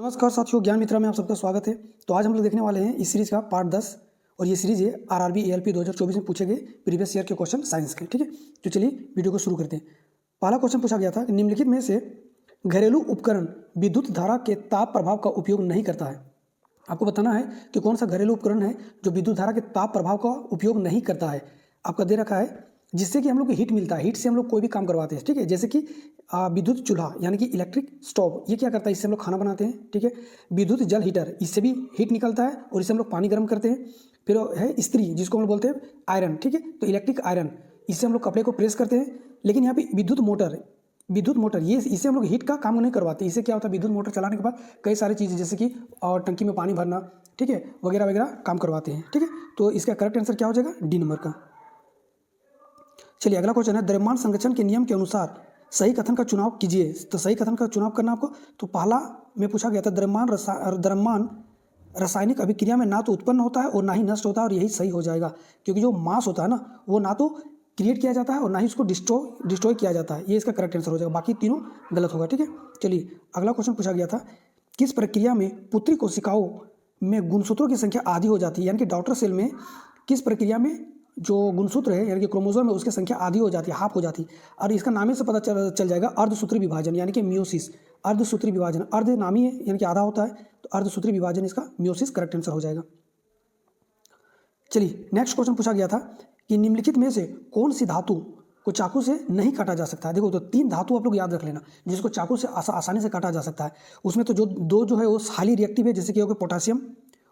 नमस्कार साथियों, ज्ञान मित्रा में आप सबका स्वागत है। तो आज हम लोग देखने वाले हैं इस सीरीज का पार्ट 10 और ये सीरीज है आरआरबी एएलपी 2024 में पूछे गए प्रीवियस ईयर के क्वेश्चन साइंस के। ठीक है, तो चलिए वीडियो को शुरू करते हैं। पहला क्वेश्चन पूछा गया था कि निम्नलिखित में से घरेलू उपकरण विद्युत धारा के ताप प्रभाव का उपयोग नहीं करता है। आपको बताना है कि कौन सा घरेलू उपकरण है जो विद्युत धारा के ताप प्रभाव का उपयोग नहीं करता है। आपका दे रखा है जिससे कि हम लोग को हीट मिलता है, हीट से हम लोग कोई भी काम करवाते हैं। ठीक है, जैसे कि विद्युत चूल्हा यानी कि इलेक्ट्रिक स्टोव, ये क्या करता है, इससे हम लोग खाना बनाते हैं। ठीक है, विद्युत जल हीटर, इससे भी हीट निकलता है और इससे हम लोग पानी गर्म करते हैं। फिर है इस्त्री, जिसको हम लोग बोलते हैं आयरन। ठीक है, तो इलेक्ट्रिक आयरन, इससे हम लोग कपड़े को प्रेस करते हैं। लेकिन यहाँ पे विद्युत मोटर ये इससे हम लोग हीट का काम नहीं करवाते। इससे क्या होता है, विद्युत मोटर चलाने के बाद कई सारी चीज़ें जैसे कि और टंकी में पानी भरना, ठीक है, वगैरह वगैरह काम करवाते हैं। ठीक है, तो इसका करेक्ट आंसर क्या हो जाएगा, डी नंबर का। चलिए अगला क्वेश्चन है, द्रव्यमान संरक्षण के नियम के अनुसार सही कथन का चुनाव कीजिए। तो सही कथन का चुनाव करना आपको, तो पहला में पूछा गया था द्रव्यमान रासायनिक अभिक्रिया में ना तो उत्पन्न होता है और ना ही नष्ट होता है, और यही सही हो जाएगा क्योंकि जो मास होता है ना, वो ना तो क्रिएट किया जाता है और ना ही उसको डिस्ट्रॉय किया जाता है। ये इसका करेक्ट आंसर हो जाएगा, बाकी तीनों गलत होगा। ठीक है, चलिए अगला क्वेश्चन पूछा गया था, किस प्रक्रिया में पुत्री कोशिकाओं में गुणसूत्रों की संख्या आधी हो जाती है। यानी कि डॉटर सेल में किस प्रक्रिया में जो गुणसूत्र है यानी कि क्रोमोसोम है उसकी संख्या आधी हो जाती है, हाफ हो जाती है। और इसका नाम ही से पता चल जाएगा, अर्धसूत्री विभाजन यानी कि मियोसिस। अर्धसूत्री विभाजन, अर्ध नामी है यानी कि आधा होता है, तो अर्धसूत्री विभाजन इसका मियोसिस करेक्ट आंसर हो जाएगा। चलिए नेक्स्ट क्वेश्चन पूछा गया था कि निम्नलिखित में से कौन सी धातु को चाकू से नहीं काटा जा सकता है। देखो, तो तीन धातु आप लोग याद रख लेना जिसको चाकू से आसानी से काटा जा सकता है। उसमें तो जो दो जो है वो हाईली रिएक्टिव है, जैसे कि हो गया पोटासियम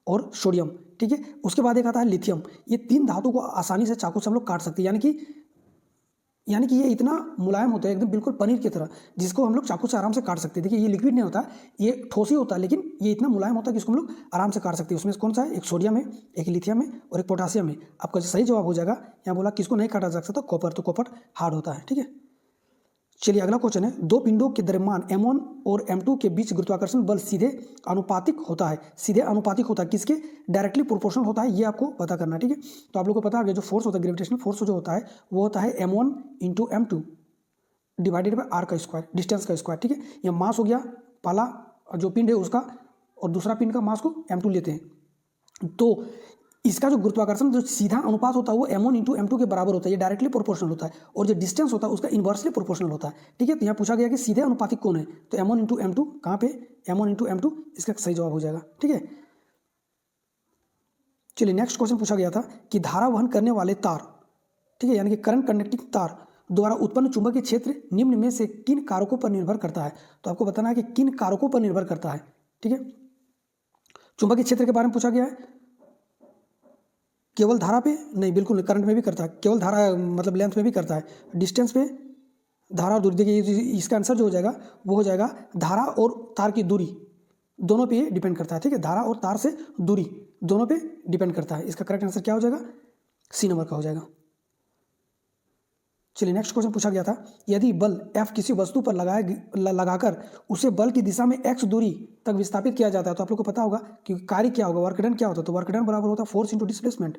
और सोडियम। ठीक है, उसके बाद एक आता है लिथियम। ये तीन धातु को आसानी से चाकू से हम लोग काट सकते हैं, यानी कि ये इतना मुलायम होता है एकदम बिल्कुल पनीर की तरह, जिसको हम लोग चाकू से आराम से काट सकते हैं। देखिए, ये लिक्विड नहीं होता, ये ठोस ही होता है, लेकिन ये इतना मुलायम होता है कि इसको हम लोग आराम से काट सकते हैं। उसमें कौन सा है, एक सोडियम है, एक लिथियम है और एक पोटासियम है। आपका सही जवाब हो जाएगा। यहाँ बोला किसको नहीं काटा जा सकता, कॉपर, तो कॉपर हार्ड होता है। ठीक है, चलिए अगला क्वेश्चन है, दो पिंडों के द्रव्यमान m1 और m2 के बीच गुरुत्वाकर्षण बल सीधे अनुपातिक होता है। सीधे अनुपातिक होता है किसके, डायरेक्टली प्रोपोर्शनल होता है, ये आपको पता करना है। ठीक है, तो आप लोग को पता है जो फोर्स होता है, ग्रेविटेशनल फोर्स जो होता है वो होता है m1 into m2 divided by r का स्क्वायर, डिस्टेंस का स्क्वायर। ठीक है, यह मास हो गया पहला जो पिंड है उसका, और दूसरा पिंड का मास को m2 लेते हैं। तो इसका जो गुरुत्वाकर्षण जो सीधा अनुपात होता है वो m1 इंटू m2 के बराबर होता है, ये डायरेक्टली प्रोपोर्शनल होता है। और जो डिस्टेंस होता है उसका इन्वर्सली प्रोपोर्शनल होता है। ठीक है, तो यहाँ पूछा गया कि सीधे अनुपातिक कौन है, तो m1 इंटू m2 कहाँ पे, m1 इंटू m2 इसका सही जवाब हो जाएगा। ठीक है, चलिए नेक्स्ट क्वेश्चन पूछा गया था कि धारा वहन करने वाले तार, ठीक है, यानी कि करंट कंडक्टिंग तार द्वारा उत्पन्न चुंबकीय क्षेत्र निम्न में से किन कारकों पर निर्भर करता है। तो आपको बताना है कि किन कारकों पर निर्भर करता है। ठीक है, चुंबकीय क्षेत्र के बारे में पूछा गया है, केवल धारा पे नहीं, बिल्कुल नहीं, करंट में भी करता है, केवल धारा मतलब लेंथ में भी करता है, डिस्टेंस पे धारा और दूरी। देखिए इसका आंसर जो हो जाएगा वो हो जाएगा धारा और तार की दूरी दोनों पे डिपेंड करता है। ठीक है, धारा और तार से दूरी दोनों पे डिपेंड करता है। इसका करेक्ट आंसर क्या हो जाएगा, सी नंबर का हो जाएगा। चलिए नेक्स्ट क्वेश्चन पूछा गया था, यदि बल F किसी वस्तु पर लगाकर उसे बल की दिशा में x दूरी तक विस्थापित किया जाता है, तो आप लोग को पता होगा कि कार्य क्या होगा, वर्क डन क्या होता है। तो वर्क डन बराबर होता है फोर्स इंटू डिस्प्लेसमेंट।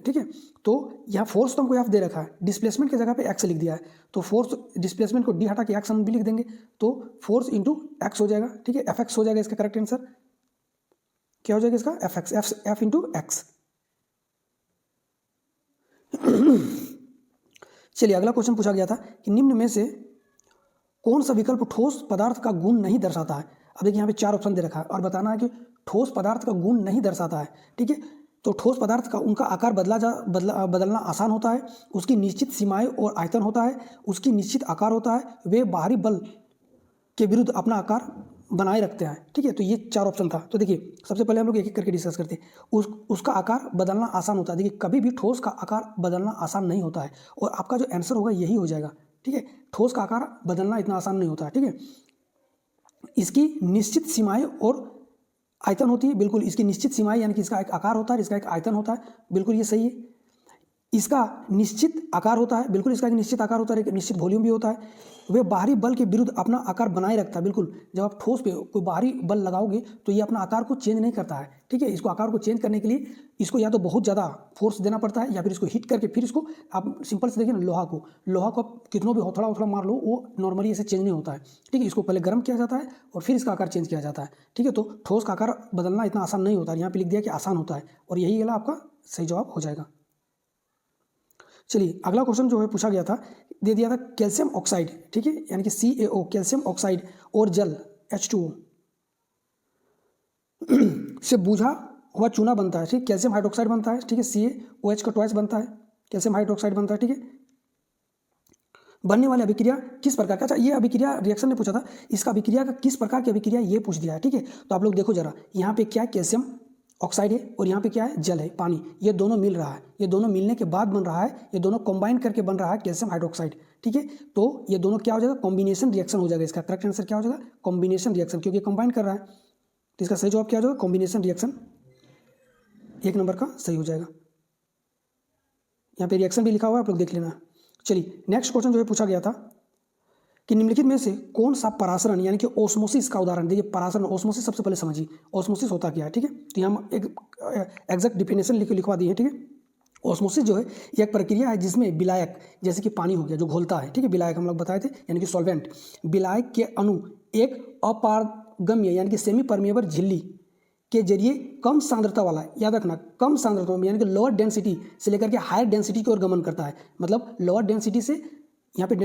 ठीक है, तो यहाँ फोर्स तो हमको F दे रखा है, डिस्प्लेसमेंट की जगह पे x लिख दिया है, तो फोर्स डिस्प्लेसमेंट को d हटा के x हम भी लिख देंगे, तो फोर्स इंटू x हो जाएगा। ठीक है, Fx हो जाएगा। इसका करेक्ट आंसर क्या हो जाएगा, इसका F इंटू एक्स। चलिए अगला क्वेश्चन पूछा गया था कि निम्न में से कौन सा विकल्प ठोस पदार्थ का गुण नहीं दर्शाता है। अब देखिए यहाँ पे चार ऑप्शन दे रखा है और बताना है कि ठोस पदार्थ का गुण नहीं दर्शाता है। ठीक है, तो ठोस पदार्थ का उनका आकार बदलना आसान होता है, उसकी निश्चित सीमाएं और आयतन होता है, उसकी निश्चित आकार होता है, वे बाहरी बल के विरुद्ध अपना आकार बनाए रखते हैं। ठीक है, तो ये चार ऑप्शन था। तो देखिए सबसे पहले हम लोग एक एक करके डिस्कस करते हैं। उसका आकार बदलना आसान होता है। देखिए कभी भी ठोस का आकार बदलना आसान नहीं होता है, और आपका जो आंसर होगा यही हो जाएगा। ठीक है, ठोस का आकार बदलना इतना आसान नहीं होता है। ठीक है, इसकी निश्चित सीमाएं और आयतन होती है, बिल्कुल इसकी निश्चित सीमाएं यानी कि इसका एक आकार होता है, इसका एक आयतन होता है, बिल्कुल ये सही है। इसका निश्चित आकार होता है, बिल्कुल इसका एक निश्चित आकार होता है, एक निश्चित वॉल्यूम भी होता है। वह बाहरी बल के विरुद्ध अपना आकार बनाए रखता है। बिल्कुल जब आप ठोस पे कोई बाहरी बल लगाओगे तो ये अपना आकार को चेंज नहीं करता है, ठीक है। इसको आकार को चेंज करने के लिए इसको या तो बहुत ज़्यादा फोर्स देना पड़ता है या फिर इसको हिट करके फिर इसको आप सिंपल से देखिए ना, लोहा को आप कितनों भी हथौड़ा उथड़ा मार लो वो नॉर्मली ऐसे चेंज नहीं होता है, ठीक है। इसको पहले गर्म किया जाता है और फिर इसका आकार चेंज किया जाता है, ठीक है। तो ठोस का आकार बदलना इतना आसान नहीं होता है, यहाँ पे लिख दिया कि आसान होता है और यही वाला आपका सही जवाब हो जाएगा। चलिए अगला क्वेश्चन जो है पूछा गया था, दे दिया था कैल्शियम ऑक्साइड, ठीक है, यानी कि CaO कैल्शियम ऑक्साइड और जल H2O से बूझा हुआ चूना बनता है, ठीक, कैल्शियम हाइड्रोक्साइड बनता है, ठीक है। CaOH का ट्वाइस बनता है, कैल्शियम हाइड्रोक्साइड बनता है, ठीक है। बनने वाली अभिक्रिया किस प्रकार का, अच्छा ये अभिक्रिया रिएक्शन ने पूछा था, इसका अभिक्रिया का किस प्रकार की अभिक्रिया ये पूछ दिया है, ठीक है। तो आप लोग देखो जरा, यहाँ पे क्या कैल्शियम ऑक्साइड है और यहाँ पे क्या है, जल है, पानी, ये दोनों मिल रहा है, ये दोनों मिलने के बाद बन रहा है, ये दोनों कंबाइन करके बन रहा है कैल्शियम हाइड्रोक्साइड, ठीक है। तो ये दोनों क्या हो जाएगा, कॉम्बिनेशन रिएक्शन हो जाएगा। इसका करेक्ट आंसर क्या हो जाएगा, कॉम्बिनेशन रिएक्शन, क्योंकि कंबाइन कर रहा है। तो इसका सही जवाब क्या हो जाएगा, कॉम्बिनेशन रिएक्शन, 1 नंबर का सही हो जाएगा। यहाँ पे रिएक्शन भी लिखा हुआ है, आप लोग देख लेना। चलिए नेक्स्ट क्वेश्चन जो है पूछा गया था कि निम्नलिखित में से कौन सा परासरण यानी कि ओस्मोसिस का उदाहरण। देखिए परासरण, ओस्मोसिस सबसे पहले समझिए ओस्मोसिस होता क्या है, ठीक है। तो यहाँ एक एग्जैक्ट डिफिनेशन लिखवा दी है, ठीक है। ओस्मोसिस जो है ये एक प्रक्रिया है जिसमें विलायक, जैसे कि पानी हो गया जो घोलता है, ठीक है, विलायक हम लोग बताए थे यानी कि सॉल्वेंट, विलायक के अणु एक अपारगम्य यानी कि सेमी परमेबल झिल्ली के जरिए कम सांद्रता वाला, याद रखना कम सांद्रता यानी कि लोअर डेंसिटी से लेकर के हायर डेंसिटी की ओर गमन करता है। मतलब लोअर डेंसिटी से यहाँ पे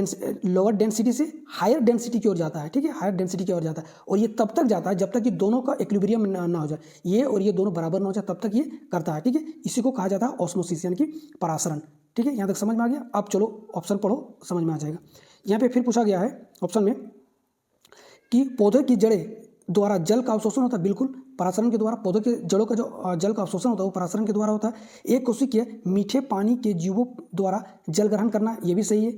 लोअर डेंसिटी से हायर डेंसिटी की ओर जाता है, ठीक है, हायर डेंसिटी की ओर जाता है। और ये तब तक जाता है जब तक कि दोनों का इक्विलिब्रियम ना हो जाए, ये और ये दोनों बराबर ना हो जाए, तब तक ये करता है, ठीक है। इसी को कहा जाता है ऑस्मोसिस यानी कि परासरण, ठीक है। यहाँ तक समझ में आ गया। अब चलो ऑप्शन पढ़ो, समझ में आ जाएगा। यहाँ पे फिर पूछा गया है ऑप्शन में कि पौधे की जड़ें द्वारा जल का अवशोषण होता है, बिल्कुल परासरण के द्वारा। पौधों के जड़ों का जो जल का अवशोषण होता है वो परासरण के द्वारा होता है। एक कोशिकीय मीठे पानी के जीवों द्वारा जल ग्रहण करना, ये भी सही है।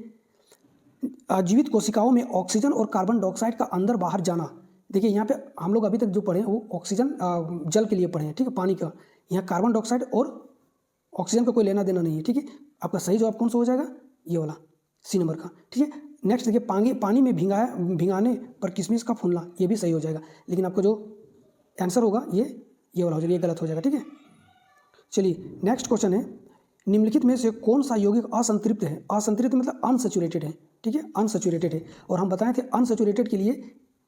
जीवित कोशिकाओं में ऑक्सीजन और कार्बन डाइऑक्साइड का अंदर बाहर जाना, देखिए यहाँ पे हम लोग अभी तक जो पढ़े वो ऑक्सीजन जल के लिए पढ़े हैं, ठीक है, पानी का। यहाँ कार्बन डाइऑक्साइड और ऑक्सीजन का कोई लेना देना नहीं है, ठीक है। आपका सही जवाब कौन सा हो जाएगा, ये वाला C नंबर का, ठीक है। नेक्स्ट देखिए पानी में भिंगाने पर किशमिश का फूलना, ये भी सही हो जाएगा। लेकिन आपका जो आंसर होगा ये वाला हो जाएगा, ये गलत हो जाएगा, ठीक है। चलिए नेक्स्ट क्वेश्चन है, निम्नलिखित में से कौन सा यौगिक असंतृप्त है। असंतृप्त मतलब अनसैचुरेटेड है, ठीक है, अनसैचुरेटेड है। और हम बताए थे अनसैचुरेटेड के लिए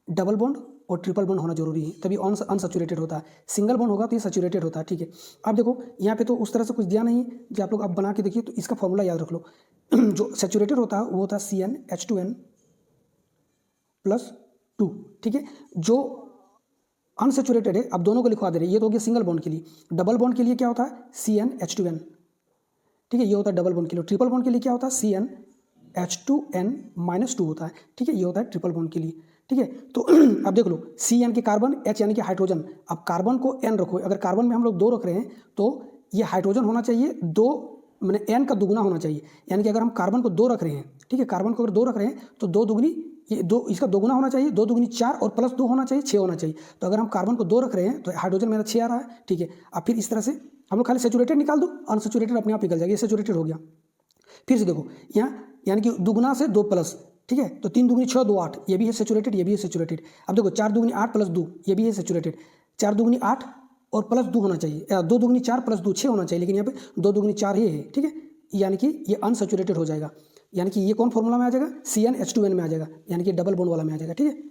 डबल बॉन्ड और ट्रिपल बॉन्ड होना जरूरी है, तभी अनसैचुरेटेड होता है। सिंगल बॉन्ड होगा तो ये सैचुरेटेड होता है, ठीक है। अब देखो यहाँ पे तो उस तरह से कुछ दिया नहीं है, जो आप लोग अब बना के देखिए तो इसका फॉर्मूला याद रख लो। जो सैचुरेटेड होता है वो होता है CnH2n+2, ठीक है। जो अनसैचुरेटेड है, अब दोनों को लिखवा दे रहे हैं, ये तो हो गया सिंगल बॉन्ड के लिए। डबल बॉन्ड के लिए क्या होता है CnH2n, ठीक है, ये होता है डबल बॉन्ड के लिए। ट्रिपल बॉन्ड के लिए क्या होता है CnH2n-2 होता है, ठीक है, ये होता है ट्रिपल बॉन्ड के लिए, ठीक है। तो अब देख लो CN के कार्बन, H यानी कि हाइड्रोजन। अब कार्बन को N रखो, अगर कार्बन में हम लोग 2 रख रहे हैं तो ये हाइड्रोजन होना चाहिए 2, मैंने N का दुगुना होना चाहिए। यानी कि अगर हम कार्बन को 2 रख रहे हैं, ठीक है, कार्बन को अगर 2 रख रहे हैं तो 2 दुगुनी, ये 2 इसका दोगुना होना चाहिए, 2 दुगुनी 4 और प्लस 2 होना चाहिए, 6 होना चाहिए। तो अगर हम कार्बन को 2 रख रहे हैं तो हाइड्रोजन मेरा 6 आ रहा है, ठीक है। अब फिर इस तरह से हम लोग खाली सैचुरेटेड निकाल दो, अनसैचुरेटेड अपने आप निकल जाएगा, ये सैचुरेटेड हो गया। फिर से देखो यहाँ यानी कि दुगुना से 2 प्लस, ठीक है, तो 3 दुगुनी 6, 2 8, ये भी है सैचुरेटेड, ये भी है सैचुरेटेड। अब देखो 4 दुगुनी 8 प्लस 2, ये भी है सैचुरेटेड। 4 दुगुनी 8 और प्लस 2 होना चाहिए, 2 दुगुनी 4 प्लस 2 6 होना चाहिए, लेकिन यहाँ पे 2 दुगुनी 4 ही है, ठीक है। यानी कि ये अनसैचुरेटेड हो जाएगा, यानी कि ये कौन फॉर्मूला में आ जाएगा, CnH2n में आ जाएगा, यानी कि डबल बॉन्ड वाला में आ जाएगा, ठीक है।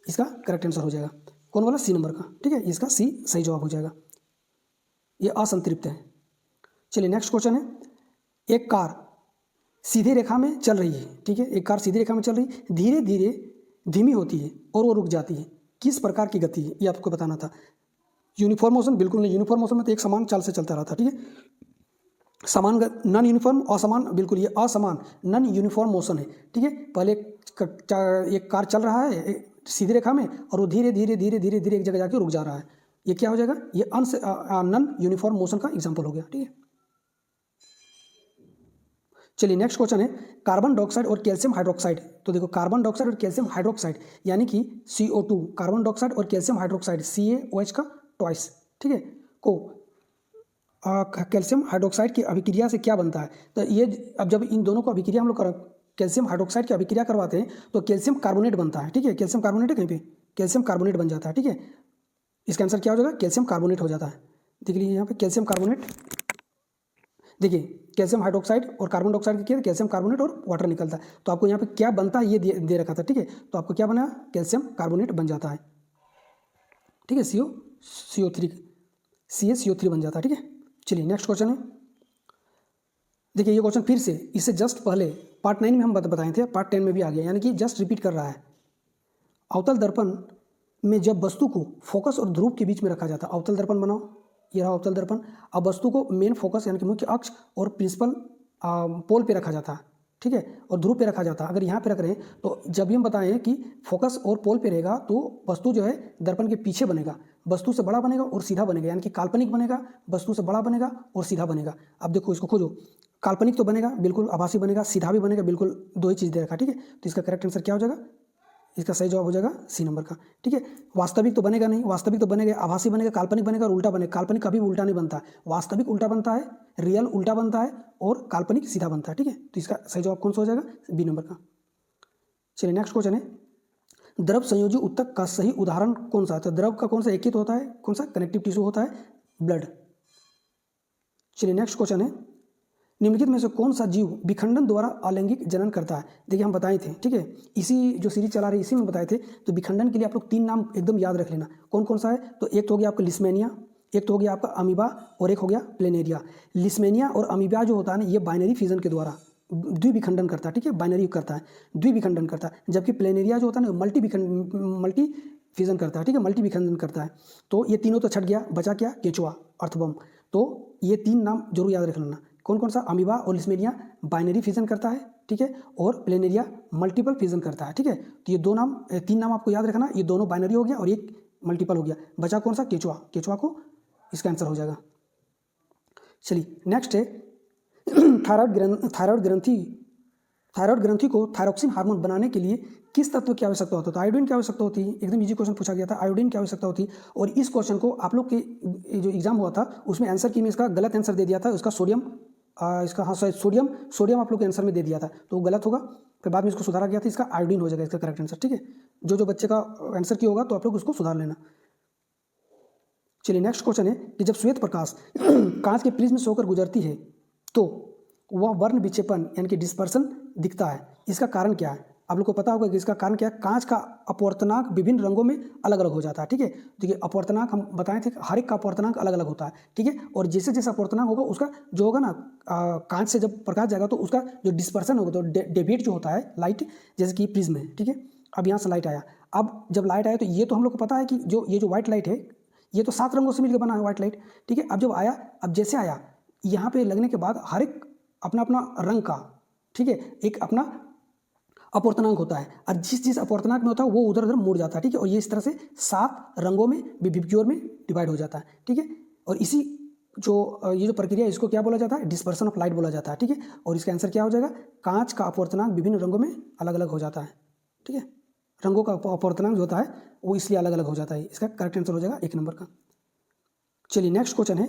इसका करेक्ट आंसर हो जाएगा कौन वाला, C नंबर का, ठीक है, इसका C सही जवाब हो जाएगा, ये असंतृप्त है। चलिए नेक्स्ट क्वेश्चन है, एक कार सीधी रेखा में चल रही है, ठीक है, एक कार सीधी रेखा में चल रही है, धीरे धीरे धीमी होती है और वो रुक जाती है, किस प्रकार की गति है, ये आपको बताना था। यूनिफॉर्म मोशन, बिल्कुल नहीं, यूनिफॉर्म मोशन में तो एक समान चाल से चलता रहता, ठीक है। समान नॉन यूनिफॉर्म, असमान, बिल्कुल ये असमान नॉन यूनिफॉर्म मोशन है, ठीक है। पहले एक कार चल रहा है सीधी रेखा में और वो धीरे धीरे धीरे धीरे धीरे एक जगह जाके रुक जा रहा है, ये क्या हो जाएगा, ये नॉन यूनिफॉर्म मोशन का एग्जाम्पल हो गया, ठीक है। चलिए नेक्स्ट क्वेश्चन है, कार्बन डाइऑक्साइड और कैल्शियम हाइड्रोक्साइड। तो देखो कार्बन डाइऑक्साइड और कैल्शियम हाइड्रोक्साइड यानी कि CO2, कार्बन डाइऑक्साइड और कैल्शियम हाइड्रोक्साइड CaOH का ट्वाइस, ठीक है, को कैल्शियम हाइड्रोक्साइड की अभिक्रिया से क्या बनता है। तो ये अब जब इन दोनों को अभिक्रिया हम लोग कैल्शियम हाइड्रोक्साइड की अभिक्रिया करवाते हैं तो कैल्शियम कार्बोनेट बनता है। ठीक है, कैल्शियम कार्बोनेट है कहीं पे, कैल्शियम कार्बोनेट बन जाता है। ठीक है, इसका आंसर क्या हो जाएगा, कैल्शियम कार्बोनेट हो जाता है। देख लीजिए यहाँ पे कैल्शियम कार्बोनेट, देखिए कैल्शियम हाइड्रोक्साइड और कार्बन डाइऑक्साइड क्या है, कैल्शियम कार्बोनेट और वाटर निकलता है। तो आपको यहाँ पे क्या बनता है ये दे रखा था। ठीक है, तो आपको क्या बना, कैल्शियम कार्बोनेट बन जाता है। ठीक है, CO3 CaCO3 बन जाता है। ठीक है, चलिए नेक्स्ट क्वेश्चन है। देखिए ये क्वेश्चन फिर से इससे जस्ट पहले पार्ट 9 में हम बताए थे, पार्ट 10 में भी आ गया, यानी कि जस्ट रिपीट कर रहा है। अवतल दर्पण में जब वस्तु को फोकस और ध्रुव के बीच में रखा जाता है, अवतल दर्पण बनाओ, ये रहा अवतल दर्पण। अब वस्तु को मेन फोकस यानी कि मुख्य अक्ष और प्रिंसिपल पोल पे रखा जाता है। ठीक है, और ध्रुव पे रखा जाता है। अगर यहाँ पे रख रहे हैं तो जब भी हम बताएं कि फोकस और पोल पे रहेगा तो वस्तु जो है दर्पण के पीछे बनेगा, वस्तु से बड़ा बनेगा और सीधा बनेगा, यानी कि काल्पनिक बनेगा, वस्तु से बड़ा बनेगा और सीधा बनेगा। अब देखो इसको खोजो, काल्पनिक तो बनेगा बिल्कुल, आभासी बनेगा, सीधा भी बनेगा बिल्कुल, दो ही चीज़ दे रखा। ठीक है, तो इसका करेक्ट आंसर क्या हो जाएगा, इसका सही जवाब हो जाएगा सी नंबर का। ठीक है, वास्तविक तो बनेगा नहीं, वास्तविक तो बनेगा, आभासी बनेगा, काल्पनिक बनेगा और उल्टा बनेगा। काल्पनिक कभी भी उल्टा नहीं बनता, वास्तविक उल्टा बनता है, रियल उल्टा बनता है और काल्पनिक सीधा बनता है। ठीक है, तो इसका सही जवाब कौन सा हो जाएगा, बी नंबर का। चलिए नेक्स्ट क्वेश्चन है, द्रव संयोजी ऊतक का सही उदाहरण कौन सा है। तो द्रव का कौन सा एक ही तो होता है, कौन सा, कनेक्टिव टिश्यू होता है, ब्लड। चलिए नेक्स्ट क्वेश्चन है, निम्नलिखित में से कौन सा जीव विखंडन द्वारा अलैंगिक जनन करता है। देखिए हम बताए थे, ठीक है, इसी जो सीरीज चला रही इसी में बताए थे। तो विखंडन के लिए आप लोग 3 नाम एकदम याद रख लेना, कौन कौन सा है। तो एक तो हो गया आपका लिस्मेनिया, एक तो हो गया आपका अमीबा और एक हो गया प्लेनेरिया। लिस्मेनिया और अमीबा जो होता है ना, ये बाइनरी फिजन के द्वारा द्विविखंडन करता है। ठीक है, बाइनरी करता है, द्विविखंडन करता है। जबकि प्लेनेरिया जो होता है ना, मल्टी फिजन करता है। ठीक है, मल्टी विखंडन करता है। तो ये तीनों तो छट गया, बचा क्या, केंचुआ, अर्थवर्म। तो ये 3 नाम जरूर याद रख लेना, कौन कौन सा, अमीबा और लिस्मेनिया बाइनरी फिजन करता है। ठीक है, और प्लेनेरिया मल्टीपल फिजन करता है। ठीक है, तो ये 3 नाम आपको याद रखना, ये दोनों बाइनरी हो गया और एक मल्टीपल हो गया। बचा कौन सा, केंचुआ, केंचुआ को इसका आंसर हो जाएगा। चलिए नेक्स्ट है, थायराइड ग्रंथि को थायरोक्सिन हार्मोन बनाने के लिए किस तत्व की आवश्यकता होती है। तो आयोडीन की आवश्यकता होती है, एकदम इजी क्वेश्चन पूछा गया था, आयोडीन की आवश्यकता होती है। और इस क्वेश्चन को आप लोग के जो एग्जाम हुआ था उसमें आंसर की में इसका गलत आंसर दे दिया था, उसका सोडियम, इसका हाँ सोडियम आप लोग के आंसर में दे दिया था, तो वो गलत होगा। फिर बाद में इसको सुधारा गया था, इसका आयोडीन हो जाएगा इसका करेक्ट आंसर। ठीक है, जो बच्चे का आंसर की होगा तो आप लोग उसको सुधार लेना। चलिए नेक्स्ट क्वेश्चन है कि जब श्वेत प्रकाश कांच के प्रिज्म से होकर गुजरती है तो वह वर्ण विक्षेपण यानी कि डिस्पर्सन दिखता है, इसका कारण क्या है। आप लोग को पता होगा कि इसका कारण क्या है, कांच का अपवर्तनांक विभिन्न रंगों में अलग अलग हो जाता है। ठीक है, देखिए अपवर्तनांक हम बताए थे, हर एक का अपवर्तनांक अलग अलग होता है। ठीक है, और जैसे जैसे अपवर्तनांक होगा उसका जो होगा ना, कांच से जब प्रकाश जाएगा तो उसका जो डिस्पर्सन होगा, तो डेविएट जो होता है लाइट, जैसे कि प्रिज्म है। ठीक है, अब यहाँ से लाइट आया, अब जब लाइट आया तो ये तो हम लोग को पता है कि ये जो व्हाइट लाइट है ये तो 7 रंगों से मिलकर बना है व्हाइट लाइट। ठीक है, अब जब आया, अब जैसे आया यहाँ पे लगने के बाद हर एक अपना अपना रंग का, ठीक है, एक अपना अपवर्तनांक होता है, और जिस अपवर्तनांक में होता है वो उधर उधर मुड़ जाता है। ठीक है, और ये इस तरह से 7 रंगों में विबग्योर में डिवाइड हो जाता है। ठीक है, और इसी ये जो प्रक्रिया इसको क्या बोला जाता है, डिस्पर्सन ऑफ लाइट बोला जाता है। ठीक है, और इसका आंसर क्या हो जाएगा, कांच का अपवर्तनांक विभिन्न रंगों में अलग अलग हो जाता है। ठीक है, रंगों का अपवर्तनांक जो होता है वो इसलिए अलग अलग हो जाता है, इसका करेक्ट आंसर हो जाएगा 1 नंबर का। चलिए नेक्स्ट क्वेश्चन है,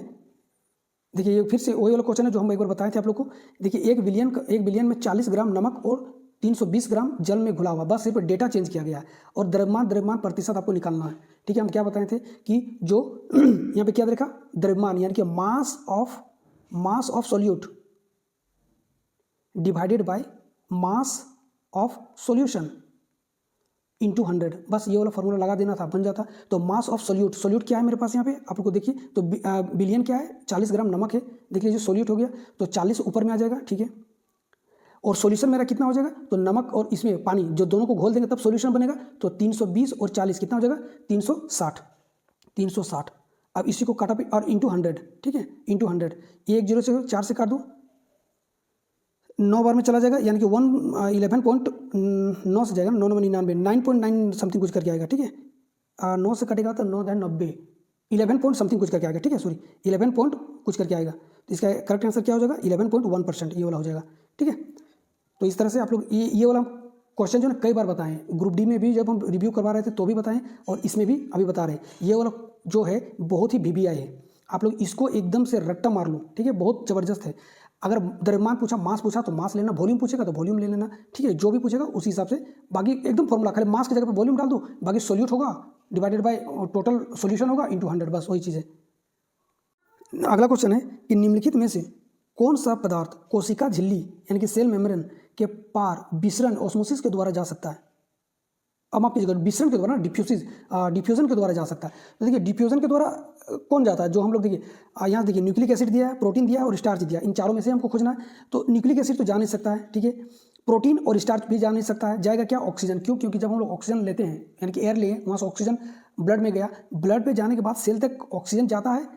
देखिए ये फिर से वही वाला क्वेश्चन है जो हम एक बार बताए थे आप लोग को। देखिए 1 बिलियन में 40 ग्राम नमक और 320 ग्राम जल में घुला हुआ, बस सिर्फ डेटा चेंज किया गया है और द्रव्यमान प्रतिशत आपको निकालना है। ठीक है, हम क्या बताए थे कि जो यहाँ पे क्या देखा, द्रव्यमान यानी कि mass of solute divided by mass of solution into 100, बस ये वाला फॉर्मूला लगा देना था, बन जाता। तो मास ऑफ सोल्यूट क्या है मेरे पास यहाँ पे आप लोग को देखिए, तो बिलियन क्या है, 40 ग्राम नमक है। देख लीजिए सोल्यूट हो गया तो 40 ऊपर में आ जाएगा। ठीक है, और सॉल्यूशन मेरा कितना हो जाएगा, तो नमक और इसमें पानी जो दोनों को घोल देंगे तब सॉल्यूशन बनेगा। तो 320 और 40 कितना हो जाएगा, 360। अब इसी को काटा पे और इंटू 100। ठीक है, इंटू 100, 1 0 से 4 से काट दो, 9 बार में चला जाएगा, यानी कि 11.9 से जाएगा, 9 समथिंग कुछ करके आएगा। ठीक है, 9 से कटेगा तो 9 90, 11 पॉइंट समथिंग कुछ करके आएगा। ठीक है, सॉरी 11 पॉइंट कुछ करके आएगा। तो इसका करेक्ट आंसर क्या हो जाएगा, 11.1%, ये वाला हो जाएगा। ठीक है, तो इस तरह से आप लोग ये वाला क्वेश्चन जो है कई बार बताएं, ग्रुप डी में भी जब हम रिव्यू करवा रहे थे तो भी बताएं, और इसमें भी अभी बता रहे हैं। ये वाला जो है बहुत ही VBI है, आप लोग इसको एकदम से रट्टा मार लो, ठीक है, बहुत ज़बरदस्त है। अगर द्रव्यमान पूछा, मास पूछा तो मास लेना, वॉल्यूम पूछेगा तो वॉल्यूम ले लेना, ठीक है, जो भी पूछेगा उसी हिसाब से। बाकी एकदम फॉर्मूला, खाली मास की जगह पे वॉल्यूम डाल दो, बाकी सोल्यूट होगा डिवाइडेड बाय टोटल सोल्यूशन होगा इंटू 100, बस वही चीज़ है। अगला क्वेश्चन है कि निम्नलिखित में से कौन सा पदार्थ कोशिका झिल्ली यानी कि सेल मेम्ब्रेन के पार विसरण ऑस्मोसिस के द्वारा जा सकता है। अब माफ कीजिएगा, विसरण के द्वारा, डिफ्यूजन के द्वारा जा सकता है। तो देखिए डिफ्यूजन के द्वारा कौन जाता है, जो हम लोग देखिए यहाँ देखिए न्यूक्लिक एसिड दिया है, प्रोटीन दिया है और स्टार्च दिया है, इन चारों में से हमको खोजना है। तो न्यूक्लिक एसिड तो जा नहीं सकता है, ठीक है, प्रोटीन और स्टार्च भी जा नहीं सकता है। जाएगा क्या, ऑक्सीजन। क्यों, क्योंकि जब हम लोग ऑक्सीजन लेते हैं यानी कि एयर लिए, वहाँ से ऑक्सीजन ब्लड में गया, ब्लड में जाने के बाद सेल तक ऑक्सीजन जाता है।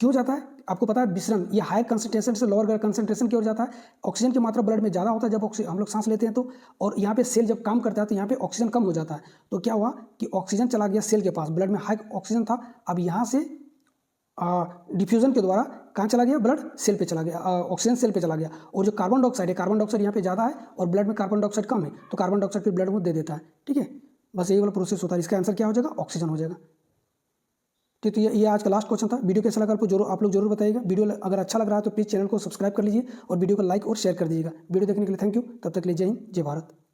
क्यों जाता है, आपको पता है, विसरण, ये हायर कंसंट्रेशन से लोअर कंसंट्रेशन की ओर जाता है। ऑक्सीजन की मात्रा ब्लड में ज़्यादा होता है जब हम लोग सांस लेते हैं तो, और यहाँ पे सेल जब काम करता है तो यहाँ पे ऑक्सीजन कम हो जाता है। तो क्या हुआ कि ऑक्सीजन चला गया सेल के पास, ब्लड में हाई ऑक्सीजन था, अब यहाँ से डिफ्यूजन के द्वारा कहाँ चला गया, ब्लड सेल पे चला गया, ऑक्सीजन सेल पे चला गया। और जो कार्बन डाइऑक्साइड है, कार्बन डाइऑक्साइड यहाँ पे ज़्यादा है और ब्लड में कार्बन डाइऑक्साइड कम है, तो कार्बन डाइऑक्साइड फिर ब्लड में दे देता है, ठीक है। बस यही वाला प्रोसेस होता है। इसका आंसर क्या हो जाएगा, ऑक्सीजन हो जाएगा। तो ये आज का लास्ट क्वेश्चन था। वीडियो कैसा लगा आप लोग जरूर बताइएगा। वीडियो अगर अच्छा लग रहा है तो प्लीज़ चैनल को सब्सक्राइब कर लीजिए और वीडियो को लाइक और शेयर कर दीजिएगा। वीडियो देखने के लिए थैंक यू। तब तक के लिए जय हिंद, जय भारत।